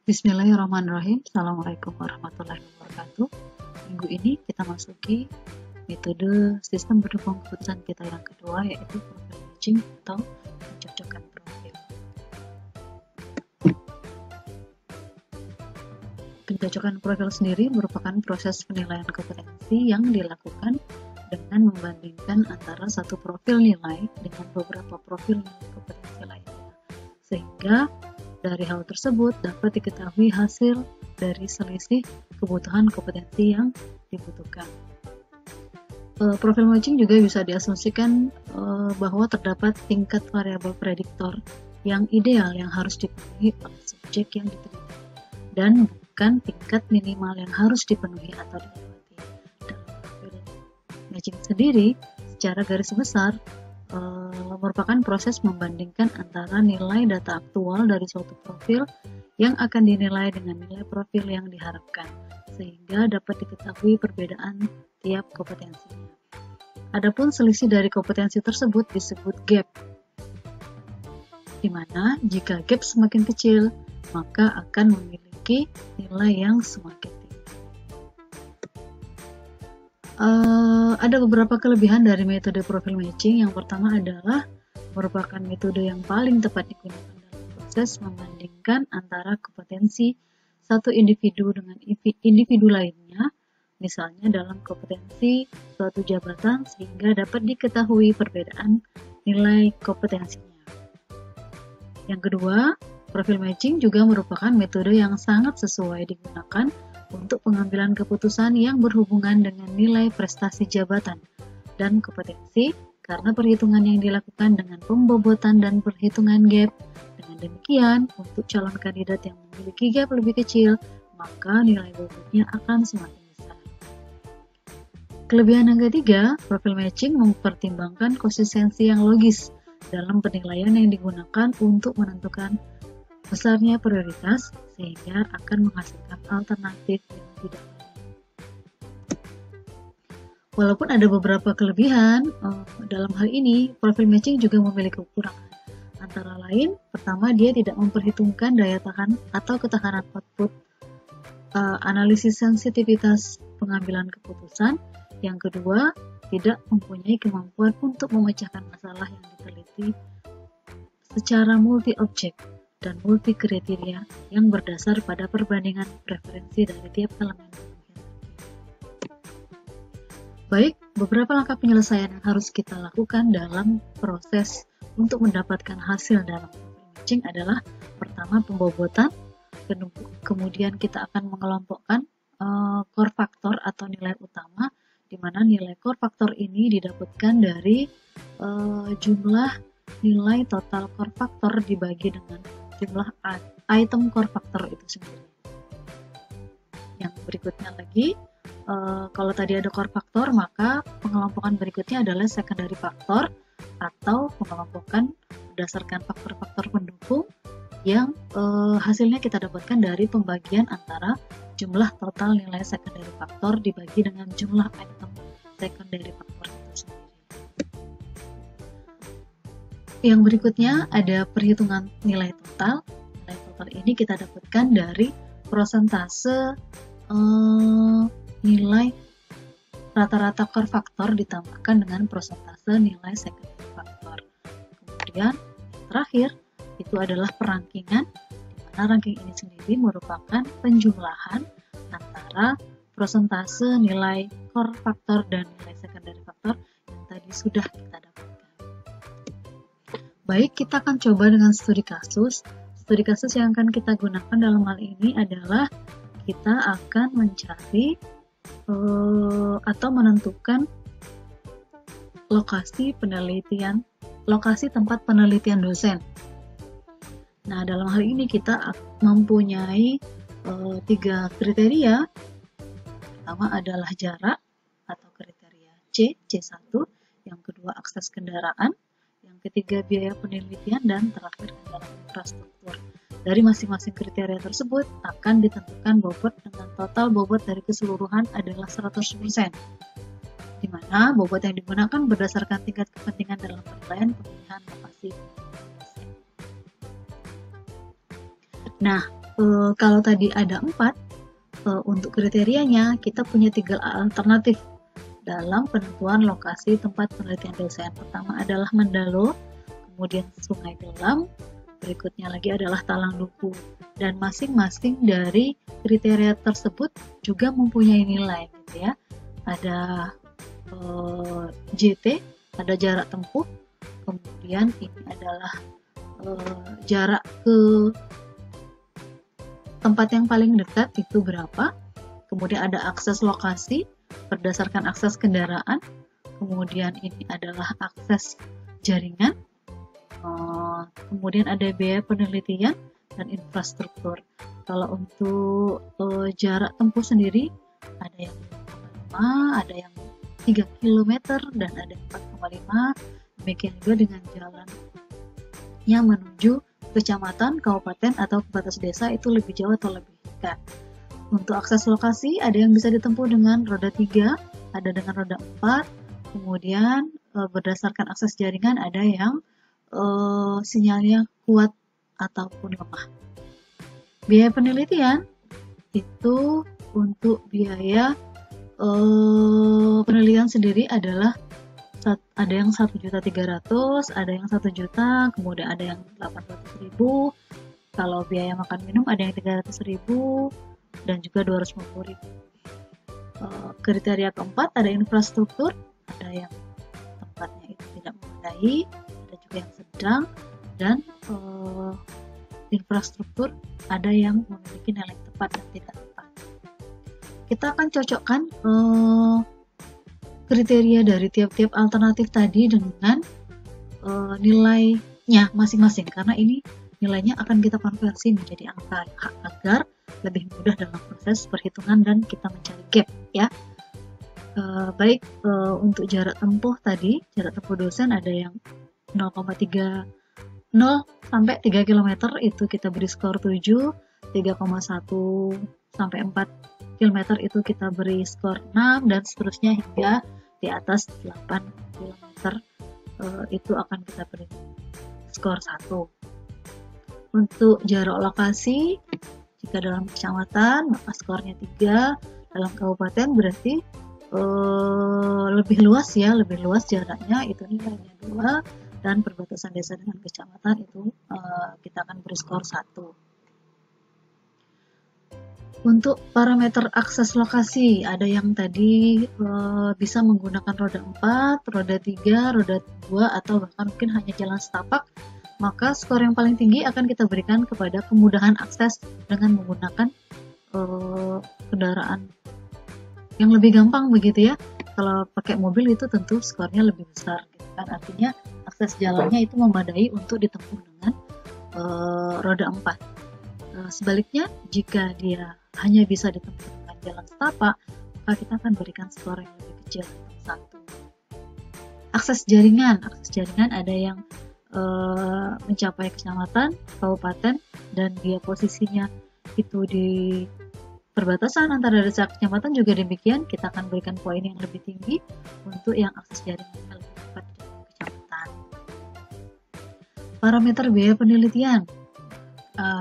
Bismillahirrahmanirrahim. Assalamualaikum warahmatullahi wabarakatuh. Minggu ini kita masuki metode sistem pendukung keputusan kita yang kedua, yaitu profil matching atau mencocokkan profil. Pencocokan profil sendiri merupakan proses penilaian kompetensi yang dilakukan dengan membandingkan antara satu profil nilai dengan beberapa profil nilai kompetensi lainnya, sehingga dari hal tersebut dapat diketahui hasil dari selisih kebutuhan kompetensi yang dibutuhkan. Profil matching juga bisa diasumsikan bahwa terdapat tingkat variabel prediktor yang ideal yang harus dipenuhi oleh subjek yang diteliti, dan bukan tingkat minimal yang harus dipenuhi atau dilewati. Dalam profil matching sendiri, secara garis besar, merupakan proses membandingkan antara nilai data aktual dari suatu profil yang akan dinilai dengan nilai profil yang diharapkan, sehingga dapat diketahui perbedaan tiap kompetensinya. Adapun selisih dari kompetensi tersebut disebut gap, di mana jika gap semakin kecil, maka akan memiliki nilai yang semakin tinggi. Ada beberapa kelebihan dari metode profil matching. Yang pertama adalah merupakan metode yang paling tepat digunakan dalam proses membandingkan antara kompetensi satu individu dengan individu lainnya, misalnya dalam kompetensi suatu jabatan, sehingga dapat diketahui perbedaan nilai kompetensinya. Yang kedua, profil matching juga merupakan metode yang sangat sesuai digunakan untuk pengambilan keputusan yang berhubungan dengan nilai prestasi jabatan dan kompetensi, karena perhitungan yang dilakukan dengan pembobotan dan perhitungan gap. Dengan demikian, untuk calon kandidat yang memiliki gap lebih kecil, maka nilai bobotnya akan semakin besar. Kelebihan yang ketiga, profil matching mempertimbangkan konsistensi yang logis dalam penilaian yang digunakan untuk menentukan besarnya prioritas, sehingga akan menghasilkan alternatif yang tidak lain. Walaupun ada beberapa kelebihan, dalam hal ini profil matching juga memiliki kekurangan. Antara lain, pertama, dia tidak memperhitungkan daya tahan atau ketahanan output, analisis sensitivitas pengambilan keputusan. Yang kedua, tidak mempunyai kemampuan untuk memecahkan masalah yang diteliti secara multi-objek dan multi-kriteria yang berdasar pada perbandingan preferensi dari tiap elemen. Baik, beberapa langkah penyelesaian yang harus kita lakukan dalam proses untuk mendapatkan hasil dalam profil matching adalah: pertama, pembobotan, kemudian kita akan mengelompokkan core factor atau nilai utama, di mana nilai core factor ini didapatkan dari jumlah nilai total core factor dibagi dengan jumlah item core factor itu sendiri. Yang berikutnya lagi, kalau tadi ada core factor, maka pengelompokan berikutnya adalah secondary factor atau pengelompokan berdasarkan faktor-faktor pendukung yang hasilnya kita dapatkan dari pembagian antara jumlah total nilai secondary factor dibagi dengan jumlah item secondary factor itu sendiri. Yang berikutnya ada perhitungan nilai total. Nilai total ini kita dapatkan dari prosentase nilai rata-rata core factor ditambahkan dengan prosentase nilai secondary factor. Kemudian yang terakhir itu adalah perankingan, di mana ranking ini sendiri merupakan penjumlahan antara prosentase nilai core factor dan nilai secondary factor yang tadi sudah kita dapatkan. Baik, kita akan coba dengan studi kasus. Studi kasus yang akan kita gunakan dalam hal ini adalah kita akan mencari atau menentukan lokasi tempat penelitian dosen. Nah, dalam hal ini kita mempunyai 3 kriteria. Pertama adalah jarak atau kriteria C1, yang kedua akses kendaraan, yang ketiga biaya penelitian, dan terakhir kendala infrastruktur. Dari masing-masing kriteria tersebut akan ditentukan bobot dengan total bobot dari keseluruhan adalah 100%, di mana bobot yang digunakan berdasarkan tingkat kepentingan dalam penilaian pemilihan lokasi. Nah, kalau tadi ada 4, untuk kriterianya kita punya 3 alternatif dalam penentuan lokasi tempat penelitian dosen. Pertama adalah Mandalo, kemudian Sungai Dalam, berikutnya lagi adalah Talang Duku. Dan masing-masing dari kriteria tersebut juga mempunyai nilai, gitu ya. Ada JT, ada jarak tempuh, kemudian ini adalah jarak ke tempat yang paling dekat itu berapa, kemudian ada akses lokasi berdasarkan akses kendaraan, kemudian ini adalah akses jaringan, kemudian ada biaya penelitian dan infrastruktur. Kalau untuk jarak tempuh sendiri ada yang 5, ada yang 3 km dan ada 4,5. Demikian juga dengan jalan yang menuju kecamatan, kabupaten, atau ke batas desa itu lebih jauh atau lebih dekat. Untuk akses lokasi ada yang bisa ditempuh dengan roda 3, ada dengan roda 4, kemudian berdasarkan akses jaringan ada yang sinyalnya kuat ataupun lemah. Biaya penelitian itu untuk biaya penelitian sendiri adalah ada yang 1.300.000, ada yang 1 juta, kemudian ada yang 800.000. Kalau biaya makan minum ada yang 300.000 dan juga 250.000. Kriteria keempat ada infrastruktur, ada yang tempatnya itu tidak memadai, ada juga yang sedang, dan infrastruktur ada yang memiliki nilai tepat dan tidak tepat. Kita akan cocokkan kriteria dari tiap-tiap alternatif tadi dengan nilainya masing-masing, karena ini nilainya akan kita konversi menjadi angka agar lebih mudah dalam proses perhitungan dan kita mencari gap, ya. Baik, untuk jarak tempuh tadi, jarak tempuh dosen ada yang 0,30 sampai 3 km itu kita beri skor 7, 3,1 sampai 4 km itu kita beri skor 6, dan seterusnya hingga di atas 8 km itu akan kita beri skor 1. Untuk jarak lokasi, jika dalam kecamatan maka skornya 3, dalam kabupaten berarti lebih luas jaraknya, itu nilainya 2, dan perbatasan desa dengan kecamatan itu kita akan beri skor 1. Untuk parameter akses lokasi, ada yang tadi bisa menggunakan roda 4, roda 3, roda 2, atau bahkan mungkin hanya jalan setapak, maka skor yang paling tinggi akan kita berikan kepada kemudahan akses dengan menggunakan kendaraan yang lebih gampang, begitu ya. Kalau pakai mobil itu tentu skornya lebih besar, gitu kan. Artinya akses jalannya itu memadai untuk ditempuh dengan roda 4. Sebaliknya, jika dia hanya bisa ditempuh dengan jalan setapak, maka kita akan berikan skor yang lebih kecil, 1. Akses jaringan ada yang mencapai kecamatan, kabupaten, dan dia posisinya itu di perbatasan antara desa kecamatan, juga demikian kita akan berikan poin yang lebih tinggi untuk yang akses jaringannya lebih cepat di kecamatan. Parameter biaya penelitian.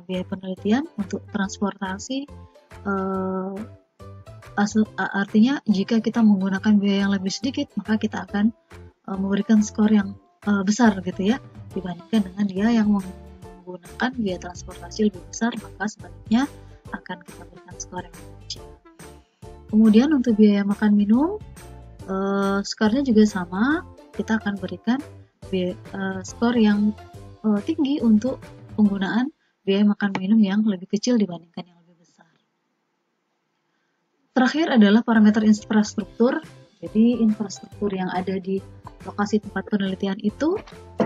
Biaya penelitian untuk transportasi, artinya jika kita menggunakan biaya yang lebih sedikit, maka kita akan memberikan skor yang besar, gitu ya, dibandingkan dengan dia yang menggunakan biaya transportasi lebih besar, maka sebaliknya akan kita berikan skor yang lebih kecil. Kemudian untuk biaya makan minum, skornya juga sama, kita akan berikan skor yang tinggi untuk penggunaan biaya makan minum yang lebih kecil dibandingkan yang lebih besar. Terakhir adalah parameter infrastruktur. Jadi infrastruktur yang ada di lokasi tempat penelitian itu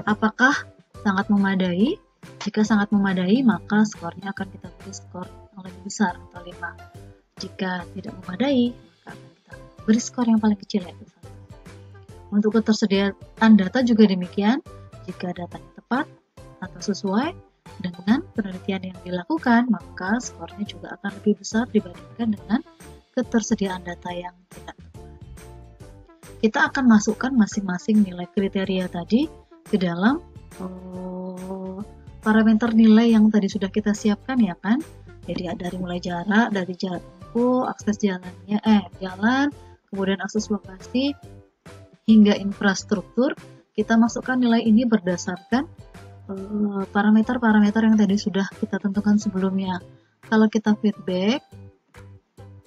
apakah sangat memadai? Jika sangat memadai, maka skornya akan kita beri skor yang lebih besar atau 5. Jika tidak memadai, maka akan kita beri skor yang paling kecil, yaitu 1. Untuk ketersediaan data juga demikian. Jika datanya tepat atau sesuai dengan penelitian yang dilakukan, maka skornya juga akan lebih besar dibandingkan dengan ketersediaan data yang tidak tepat. Kita akan masukkan masing-masing nilai kriteria tadi ke dalam parameter nilai yang tadi sudah kita siapkan, ya kan. Jadi dari mulai jarak, dari jarak tempuh, akses jalannya, jalan, kemudian akses lokasi, hingga infrastruktur, kita masukkan nilai ini berdasarkan parameter-parameter yang tadi sudah kita tentukan sebelumnya. Kalau kita feedback,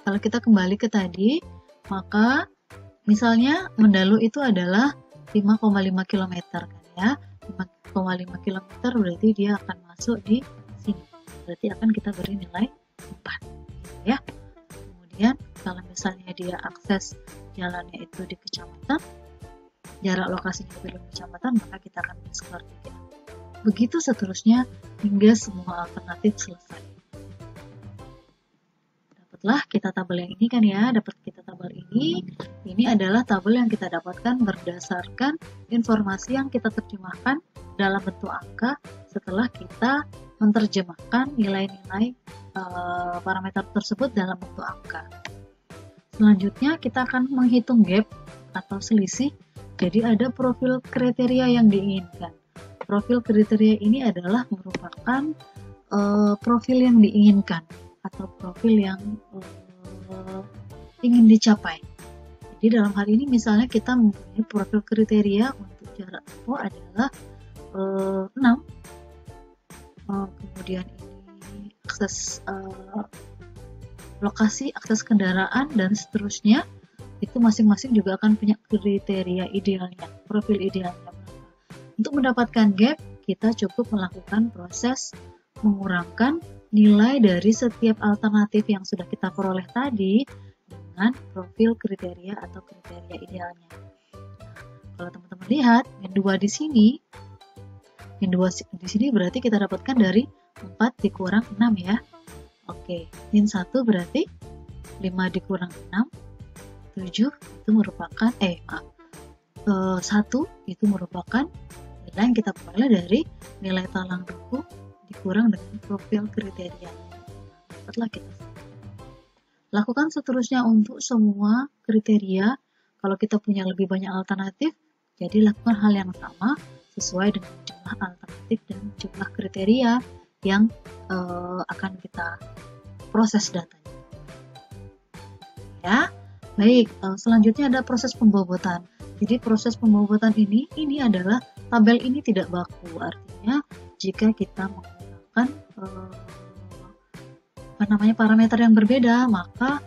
kalau kita kembali ke tadi, maka misalnya Mendalu itu adalah 5,5 km kan ya. 5,5 km berarti dia akan masuk di sini. Berarti akan kita beri nilai 4 ya. Kemudian kalau misalnya dia akses jalannya itu di kecamatan, jarak lokasinya itu di kecamatan, maka kita akan skor 3. Begitu seterusnya hingga semua alternatif selesai. Dapatlah kita tabel yang ini kan ya, dapat kita tabel ini. Ini adalah tabel yang kita dapatkan berdasarkan informasi yang kita terjemahkan dalam bentuk angka setelah kita menerjemahkan nilai-nilai parameter tersebut dalam bentuk angka. Selanjutnya kita akan menghitung gap atau selisih. Jadi ada profil kriteria yang diinginkan. Profil kriteria ini adalah merupakan profil yang diinginkan atau profil yang ingin dicapai. Jadi dalam hal ini misalnya kita mempunyai profil kriteria untuk jarak tempuh adalah 6. Kemudian ini akses lokasi, akses kendaraan, dan seterusnya. Itu masing-masing juga akan punya kriteria idealnya, profil idealnya. Untuk mendapatkan gap, kita cukup melakukan proses mengurangkan nilai dari setiap alternatif yang sudah kita peroleh tadi dengan profil kriteria atau kriteria idealnya. Kalau teman-teman lihat, min 2 di sini, min 2 di sini berarti kita dapatkan dari 4 dikurang 6 ya. Oke, min 1 berarti 5 dikurang 6, 7 itu merupakan, 1 itu merupakan nilai yang kita peroleh dari nilai talang buku dikurang dengan profil kriteria. Dapatlah kita. Lakukan seterusnya untuk semua kriteria. Kalau kita punya lebih banyak alternatif, jadi lakukan hal yang sama sesuai dengan jumlah alternatif dan jumlah kriteria yang akan kita proses datanya. Ya, baik. Selanjutnya ada proses pembobotan. Jadi proses pembobotan ini adalah tabel ini tidak baku, artinya jika kita menggunakan parameter yang berbeda, maka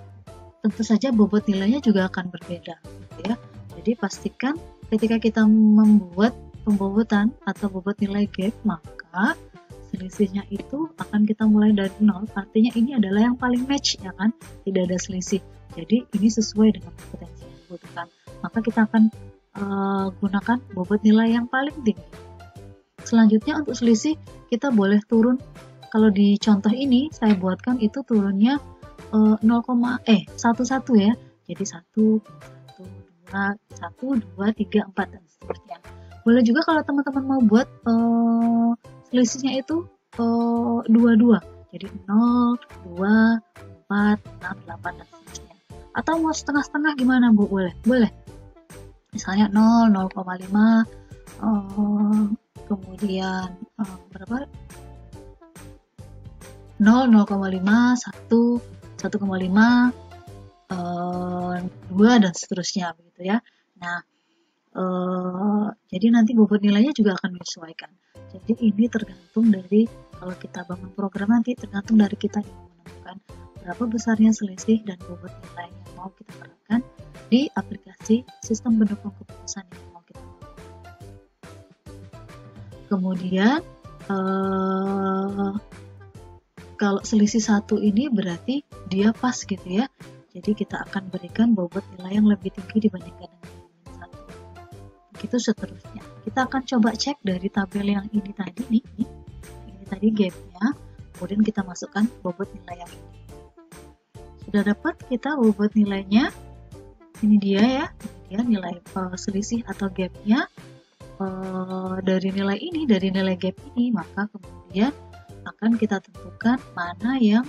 tentu saja bobot nilainya juga akan berbeda, ya. Jadi pastikan ketika kita membuat pembobotan atau bobot nilai gap, maka selisihnya itu akan kita mulai dari 0, artinya ini adalah yang paling match, ya kan? Tidak ada selisih. Jadi ini sesuai dengan kompetensi yang dibutuhkan. Maka kita akan gunakan bobot nilai yang paling tinggi. Selanjutnya untuk selisih kita boleh turun. Kalau di contoh ini saya buatkan itu turunnya 11 ya. Jadi 1, 2, 3, 4 dan seterusnya. Boleh juga kalau teman-teman mau buat selisihnya itu 22. Jadi 0, 2, 4, 6, 8 dan seterusnya. Atau mau setengah-setengah gimana Bu? Boleh. Misalnya 0, 0,5, kemudian berapa? 0, 0,5, 1, 1,5, 2 dan seterusnya begitu ya. Nah, jadi nanti bobot nilainya juga akan menyesuaikan. Jadi ini tergantung dari, kalau kita bangun program nanti tergantung dari kita yang menentukan berapa besarnya selisih dan bobot nilai yang mau kita terapkan di aplikasi sistem pendukung keputusan yang mau kita lakukan. Kemudian kalau selisih 1 ini berarti dia pas gitu ya. Jadi kita akan berikan bobot nilai yang lebih tinggi dibandingkan dengan min 1. Begitu seterusnya. Kita akan coba cek dari tabel yang ini tadi nih. Ini tadi gapnya. Kemudian kita masukkan bobot nilai yang ini. Sudah dapat kita bobot nilainya. Ini dia ya. Ini dia nilai selisih atau gapnya. Dari nilai ini, dari nilai gap ini, maka kemudian akan kita tentukan mana yang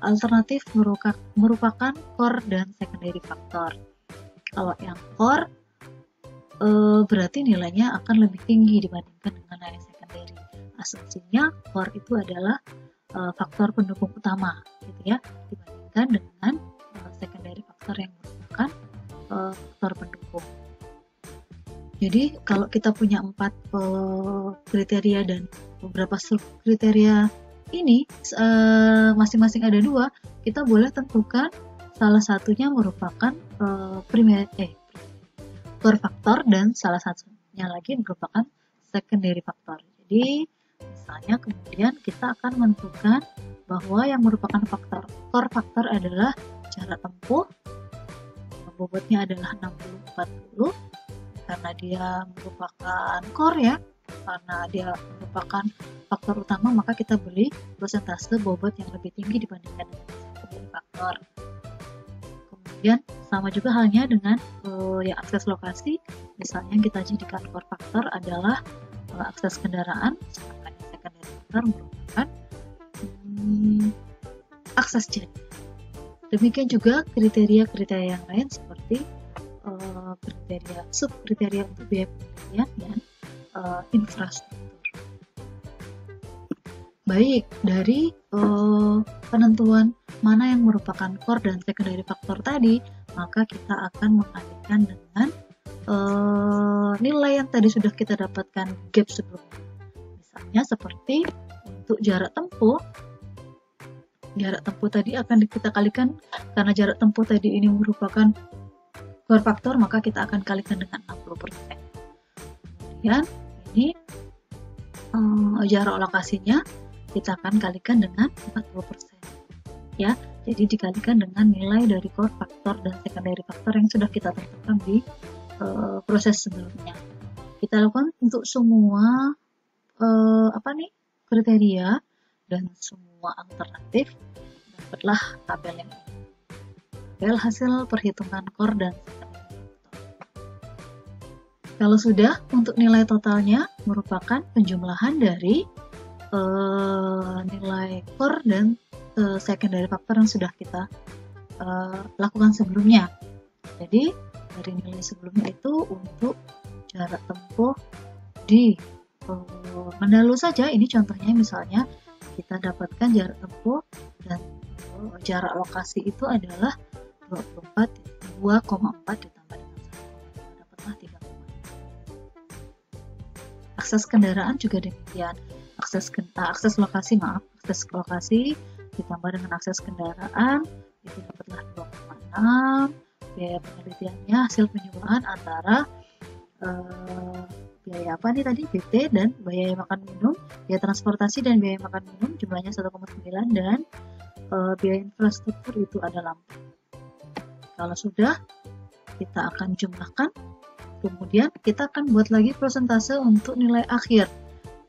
alternatif merupakan core dan secondary factor. Kalau yang core berarti nilainya akan lebih tinggi dibandingkan dengan nilai secondary. Asumsinya core itu adalah faktor pendukung utama gitu ya, dibandingkan dengan secondary faktor yang merupakan faktor pendukung. Jadi kalau kita punya 4 kriteria dan beberapa sub kriteria ini masing-masing ada 2, kita boleh tentukan salah satunya merupakan core faktor dan salah satunya lagi merupakan secondary faktor. Jadi misalnya kemudian kita akan menentukan bahwa yang merupakan faktor core faktor adalah jarak tempuh, bobotnya adalah 60-40 karena dia merupakan core ya, karena dia merupakan faktor utama, maka kita beli persentase bobot yang lebih tinggi dibandingkan dengan secondary faktor. Kemudian sama juga halnya dengan akses lokasi, misalnya kita jadikan core faktor adalah akses kendaraan, sedangkan secondary faktor merupakan akses jalan. Demikian juga kriteria-kriteria yang lain seperti kriteria subkriteria untuk biaya penelitian dan infrastruktur. Baik, dari penentuan mana yang merupakan core dan secondary faktor tadi, maka kita akan mengalihkan dengan nilai yang tadi sudah kita dapatkan gap sebelumnya. Misalnya seperti untuk jarak tempuh tadi akan kita kalikan, karena jarak tempuh tadi ini merupakan core faktor, maka kita akan kalikan dengan 60%. Kemudian ini jarak lokasinya kita akan kalikan dengan 40%. Ya, jadi dikalikan dengan nilai dari core faktor dan secondary faktor yang sudah kita tentukan di proses sebelumnya. Kita lakukan untuk semua kriteria dan semua alternatif, dapatlah tabel yang ini. Tabel hasil perhitungan core dan secondary faktor. Kalau sudah, untuk nilai totalnya merupakan penjumlahan dari nilai core dan secondary faktor yang sudah kita lakukan sebelumnya. Jadi dari nilai sebelumnya itu untuk jarak tempuh di Mendalu saja, ini contohnya misalnya kita dapatkan jarak tempuh dan jarak lokasi itu adalah 2,4 ditambah dengan 1,5, dapatlah 3,5. Akses kendaraan juga demikian. Akses lokasi ditambah dengan akses kendaraan itu dapatlah 2,6. Biaya penelitiannya hasil penjumlahan antara biaya BT dan biaya makan minum, biaya transportasi dan biaya makan minum jumlahnya 1,9, dan biaya infrastruktur itu adalah 4. Kalau sudah, kita akan jumlahkan, kemudian kita akan buat lagi persentase untuk nilai akhir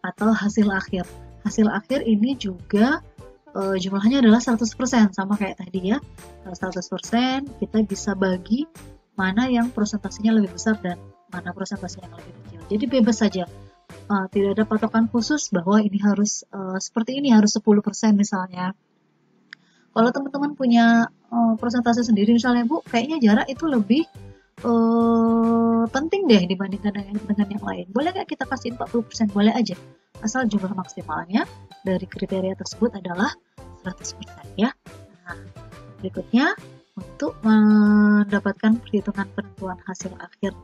atau hasil akhir. Hasil akhir ini juga jumlahnya adalah 100%, sama kayak tadi ya. 100% kita bisa bagi mana yang persentasenya lebih besar dan mana persentasenya yang lebih kecil. Jadi bebas saja. Tidak ada patokan khusus bahwa ini harus seperti ini, harus 10% misalnya. Kalau teman-teman punya persentase sendiri misalnya, Bu, kayaknya jarak itu lebih penting deh dibandingkan dengan yang lain. Boleh nggak kita kasih 40%? Boleh aja. Asal jumlah maksimalnya dari kriteria tersebut adalah 100% ya. Nah, berikutnya untuk mendapatkan perhitungan penentuan hasil akhir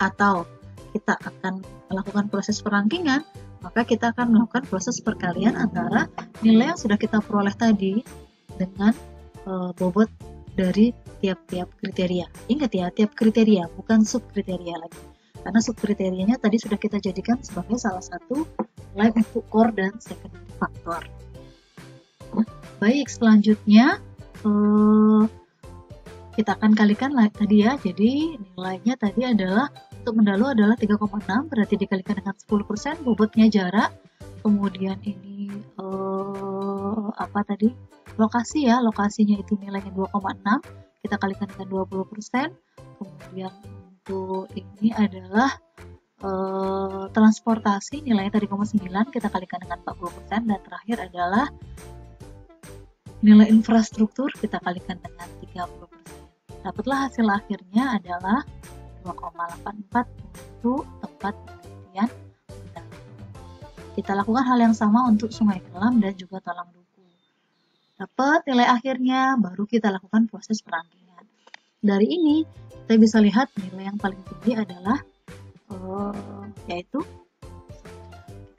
atau kita akan melakukan proses perangkingan, maka kita akan melakukan proses perkalian antara nilai yang sudah kita peroleh tadi dengan bobot dari tiap-tiap kriteria. Ingat ya, tiap kriteria, bukan subkriteria lagi. Karena subkriterianya tadi sudah kita jadikan sebagai salah satu nilai untuk core dan secondary faktor. Baik, selanjutnya kita akan kalikan tadi ya. Jadi nilainya tadi adalah untuk Mendalu adalah 3,6, berarti dikalikan dengan 10%, bobotnya jarak. Kemudian ini lokasi ya, lokasinya itu nilainya 2,6, kita kalikan dengan 20%. Kemudian untuk ini adalah transportasi, nilainya tadi 9, kita kalikan dengan 40%. Dan terakhir adalah nilai infrastruktur, kita kalikan dengan 30%. Dapatlah hasil akhirnya adalah 2,84 untuk tempat penelitian. Kita lakukan hal yang sama untuk Sungai Kelam dan juga Talang Duku. Dapat nilai akhirnya, baru kita lakukan proses perankingan. Dari ini, kita bisa lihat nilai yang paling tinggi adalah yaitu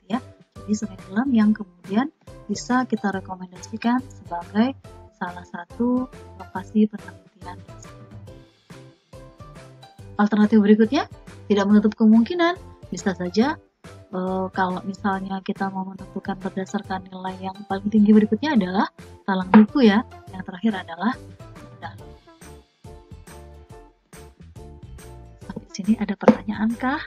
ya. Jadi Sungai Kelam yang kemudian bisa kita rekomendasikan sebagai salah satu lokasi penelitian. Alternatif berikutnya, tidak menutup kemungkinan, bisa saja kalau misalnya kita mau menentukan berdasarkan nilai yang paling tinggi berikutnya adalah Talang Duku ya, yang terakhir adalah Dalu. Sampai sini ada pertanyaan kah?